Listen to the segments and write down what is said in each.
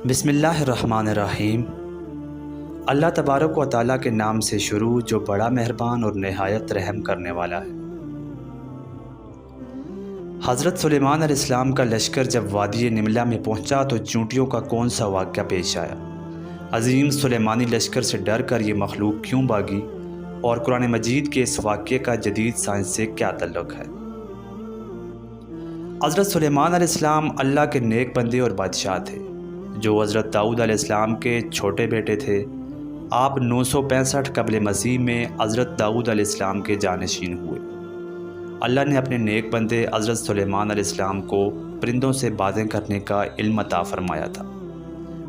بسم اللہ الرحمن الرحیم۔ اللہ تبارک و تعالیٰ کے نام سے شروع جو بڑا مہربان اور نہایت رحم کرنے والا ہے۔ حضرت سلیمان علیہ السلام کا لشکر جب وادی نملہ میں پہنچا تو چونٹیوں کا کون سا واقعہ پیش آیا؟ عظیم سلیمانی لشکر سے ڈر کر یہ مخلوق کیوں بھاگی؟ اور قرآن مجید کے اس واقعے کا جدید سائنس سے کیا تعلق ہے؟ حضرت سلیمان علیہ السلام اللہ کے نیک بندے اور بادشاہ تھے جو حضرت داؤد علیہ السلام کے چھوٹے بیٹے تھے۔ آپ 965 قبل مسیح میں حضرت داؤد علیہ السلام کے جانشین ہوئے۔ اللہ نے اپنے نیک بندے حضرت سلیمان علیہ السلام کو پرندوں سے باتیں کرنے کا علم عطا فرمایا تھا۔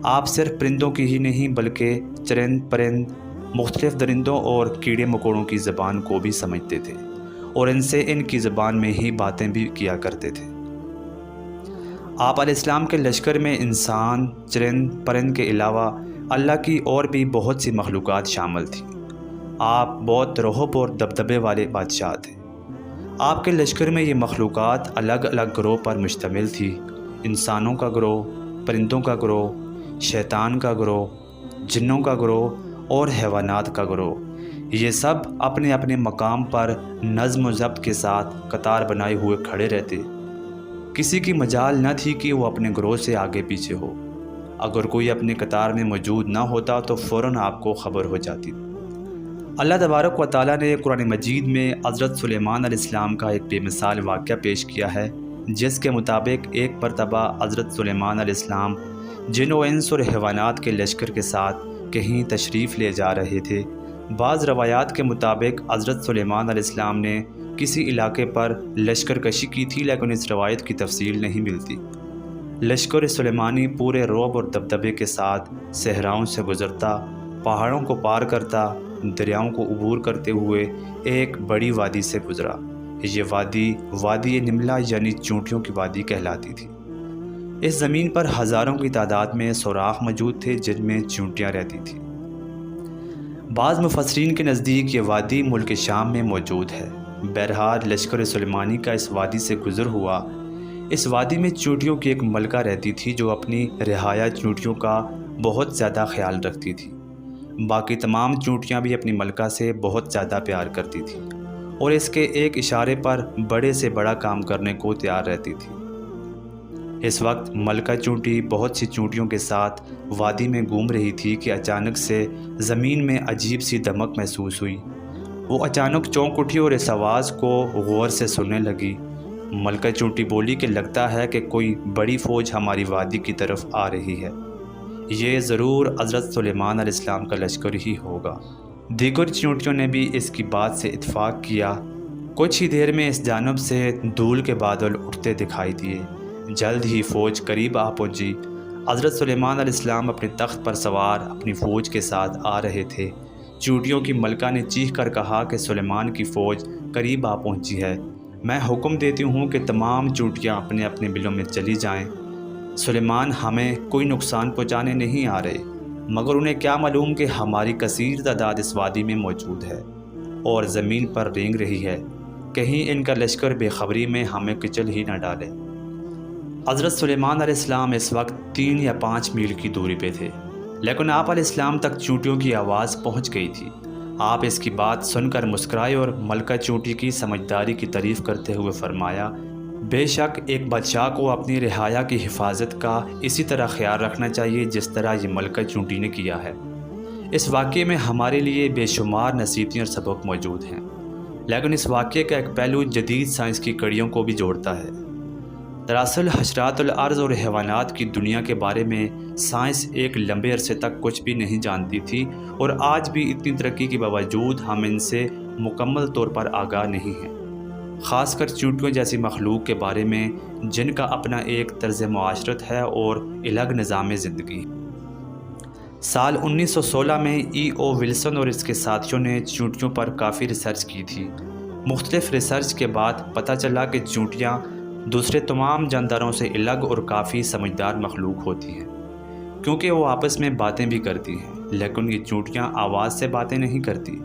آپ صرف پرندوں کی ہی نہیں بلکہ چرند پرند، مختلف درندوں اور کیڑے مکوڑوں کی زبان کو بھی سمجھتے تھے اور ان سے ان کی زبان میں ہی باتیں بھی کیا کرتے تھے۔ آپ علیہ السلام کے لشکر میں انسان، چرند پرند کے علاوہ اللہ کی اور بھی بہت سی مخلوقات شامل تھیں۔ آپ بہت رعب اور دبدبے والے بادشاہ تھے۔ آپ کے لشکر میں یہ مخلوقات الگ الگ گروہ پر مشتمل تھی: انسانوں کا گروہ، پرندوں کا گروہ، شیطان کا گروہ، جنوں کا گروہ اور حیوانات کا گروہ۔ یہ سب اپنے اپنے مقام پر نظم و ضبط کے ساتھ قطار بنائے ہوئے کھڑے رہتے۔ کسی کی مجال نہ تھی کہ وہ اپنے گروہ سے آگے پیچھے ہو۔ اگر کوئی اپنے قطار میں موجود نہ ہوتا تو فوراً آپ کو خبر ہو جاتی۔ اللہ تبارک و تعالیٰ نے قرآن مجید میں حضرت سلیمان علیہ السلام کا ایک بے مثال واقعہ پیش کیا ہے، جس کے مطابق ایک مرتبہ حضرت سلیمان علیہ السلام جن و انس اور حیوانات کے لشکر کے ساتھ کہیں تشریف لے جا رہے تھے۔ بعض روایات کے مطابق حضرت سلیمان علیہ السلام نے کسی علاقے پر لشکر کشی کی تھی، لیکن اس روایت کی تفصیل نہیں ملتی۔ لشکر سلیمانی پورے رعب اور دبدبے کے ساتھ صحراؤں سے گزرتا، پہاڑوں کو پار کرتا، دریاؤں کو عبور کرتے ہوئے ایک بڑی وادی سے گزرا۔ یہ وادی نملہ یعنی چونٹیوں کی وادی کہلاتی تھی۔ اس زمین پر ہزاروں کی تعداد میں سوراخ موجود تھے جن میں چونٹیاں رہتی تھیں۔ بعض مفسرین کے نزدیک یہ وادی ملک شام میں موجود ہے۔ بہرحال لشکر سلیمانی کا اس وادی سے گزر ہوا۔ اس وادی میں چونٹیوں کی ایک ملکہ رہتی تھی جو اپنی رعایا چونٹیوں کا بہت زیادہ خیال رکھتی تھی۔ باقی تمام چونٹیاں بھی اپنی ملکہ سے بہت زیادہ پیار کرتی تھیں اور اس کے ایک اشارے پر بڑے سے بڑا کام کرنے کو تیار رہتی تھی۔ اس وقت ملکہ چونٹی بہت سی چونٹیوں کے ساتھ وادی میں گھوم رہی تھی کہ اچانک سے زمین میں عجیب سی دمک محسوس ہوئی۔ وہ اچانک چونک اٹھی اور اس آواز کو غور سے سننے لگی۔ ملکہ چونٹی بولی کہ لگتا ہے کہ کوئی بڑی فوج ہماری وادی کی طرف آ رہی ہے۔ یہ ضرور حضرت سلیمان علیہ السلام کا لشکر ہی ہوگا۔ دیگر چونٹیوں نے بھی اس کی بات سے اتفاق کیا۔ کچھ ہی دیر میں اس جانب سے دھول کے بادل اٹھتے دکھائی دیے۔ جلد ہی فوج قریب آ پہنچی۔ حضرت سلیمان علیہ السلام اپنے تخت پر سوار اپنی فوج کے ساتھ آ رہے تھے۔ چونٹیوں کی ملکہ نے چیخ کر کہا کہ سلیمان کی فوج قریب آ پہنچی ہے۔ میں حکم دیتی ہوں کہ تمام چونٹیاں اپنے اپنے بلوں میں چلی جائیں۔ سلیمان ہمیں کوئی نقصان پہنچانے نہیں آ رہے، مگر انہیں کیا معلوم کہ ہماری کثیر تعداد اس وادی میں موجود ہے اور زمین پر رینگ رہی ہے، کہیں ان کا لشکر بے خبری میں ہمیں کچل ہی نہ ڈالے۔ حضرت سلیمان علیہ السلام اس وقت 3 یا 5 میل کی دوری پہ تھے، لیکن آپ علیہ السلام تک چونٹیوں کی آواز پہنچ گئی تھی۔ آپ اس کی بات سن کر مسکرائے اور ملکہ چونٹی کی سمجھداری کی تعریف کرتے ہوئے فرمایا، بے شک ایک بادشاہ کو اپنی رعایا کی حفاظت کا اسی طرح خیال رکھنا چاہیے جس طرح یہ ملکہ چونٹی نے کیا ہے۔ اس واقعے میں ہمارے لیے بے شمار نصیحتیں اور سبق موجود ہیں، لیکن اس واقعے کا ایک پہلو جدید سائنس کی کڑیوں کو بھی جوڑتا ہے۔ دراصل حشرات الارض اور حیوانات کی دنیا کے بارے میں سائنس ایک لمبے عرصے تک کچھ بھی نہیں جانتی تھی، اور آج بھی اتنی ترقی کے باوجود ہم ان سے مکمل طور پر آگاہ نہیں ہیں، خاص کر چونٹیوں جیسی مخلوق کے بارے میں جن کا اپنا ایک طرز معاشرت ہے اور الگ نظام زندگی ہے۔ سال 1916 میں او ولسن اور اس کے ساتھیوں نے چونٹیوں پر کافی ریسرچ کی تھی۔ مختلف ریسرچ کے بعد پتہ چلا کہ چونٹیاں دوسرے تمام جانداروں سے الگ اور کافی سمجھدار مخلوق ہوتی ہیں، کیونکہ وہ آپس میں باتیں بھی کرتی ہیں، لیکن یہ چونٹیاں آواز سے باتیں نہیں کرتی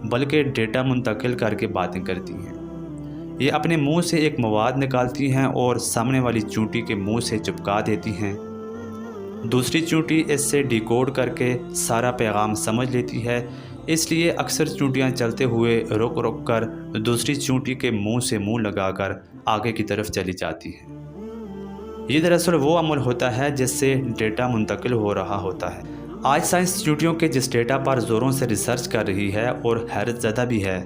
بلکہ ڈیٹا منتقل کر کے باتیں کرتی ہیں۔ یہ اپنے منہ سے ایک مواد نکالتی ہیں اور سامنے والی چونٹی کے منہ سے چپکا دیتی ہیں۔ دوسری چونٹی اس سے ڈیکوڈ کر کے سارا پیغام سمجھ لیتی ہے، اس لیے اکثر چونٹیاں چلتے ہوئے رک رک کر دوسری چونٹی کے منہ سے منہ لگا کر آگے کی طرف چلی جاتی ہیں۔ یہ دراصل وہ عمل ہوتا ہے جس سے ڈیٹا منتقل ہو رہا ہوتا ہے۔ آج سائنس چونٹیوں کے جس ڈیٹا پر زوروں سے ریسرچ کر رہی ہے اور حیرت زدہ بھی ہے،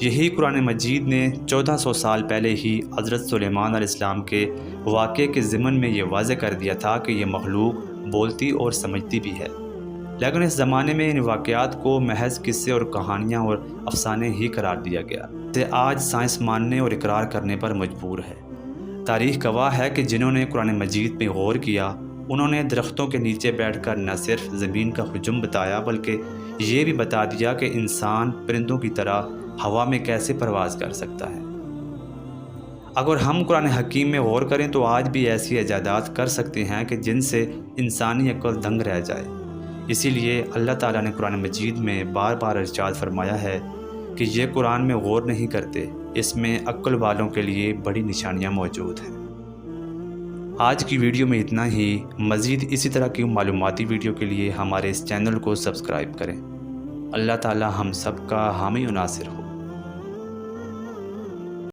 یہی قرآن مجید نے 1400 سال پہلے ہی حضرت سلیمان علیہ السلام کے واقعے کے ضمن میں یہ واضح کر دیا تھا کہ یہ مخلوق بولتی اور سمجھتی بھی ہے، لیکن اس زمانے میں ان واقعات کو محض قصے اور کہانیاں اور افسانے ہی قرار دیا گیا، جسے آج سائنس ماننے اور اقرار کرنے پر مجبور ہے۔ تاریخ گواہ ہے کہ جنہوں نے قرآن مجید پہ غور کیا، انہوں نے درختوں کے نیچے بیٹھ کر نہ صرف زمین کا حجم بتایا بلکہ یہ بھی بتا دیا کہ انسان پرندوں کی طرح ہوا میں کیسے پرواز کر سکتا ہے۔ اگر ہم قرآن حکیم میں غور کریں تو آج بھی ایسی ایجادات کر سکتے ہیں کہ جن سے انسانی عقل دنگ رہ جائے۔ اسی لیے اللہ تعالیٰ نے قرآن مجید میں بار بار ارشاد فرمایا ہے کہ یہ قرآن میں غور نہیں کرتے، اس میں عقل والوں کے لیے بڑی نشانیاں موجود ہیں۔ آج کی ویڈیو میں اتنا ہی۔ مزید اسی طرح کی معلوماتی ویڈیو کے لیے ہمارے اس چینل کو سبسکرائب کریں۔ اللہ تعالیٰ ہم سب کا حامی و ناصر ہو۔